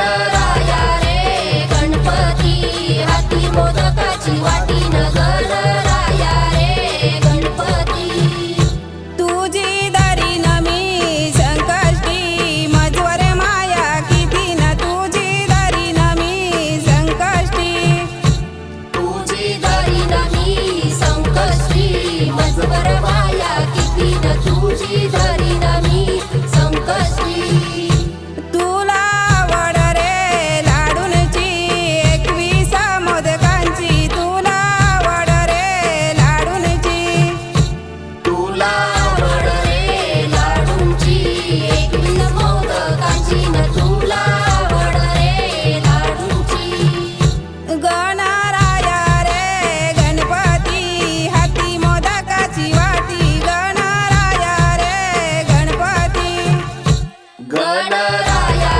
गणराया रे गणपती हाती मोदकाची वाटी न गणराया रे गणपती तुझी धरीन मी संकष्टी मजवर माया किती न तुझी धरीन मी संकष्टी तुझी धरीन मी संकष्टी मजवर माया किती न तुझी धरीन मी संकष्टी तुला आवड रे लाडूंची 21 मोदकांची तुला आवड रे लाडूंची तुला आवड रे लाडूंची 21 मोदकाची न तुला आवड रे लाडूंची गणराया रे गणपती हाती मोदकाची वाटी गणराया रे गणपती गणराया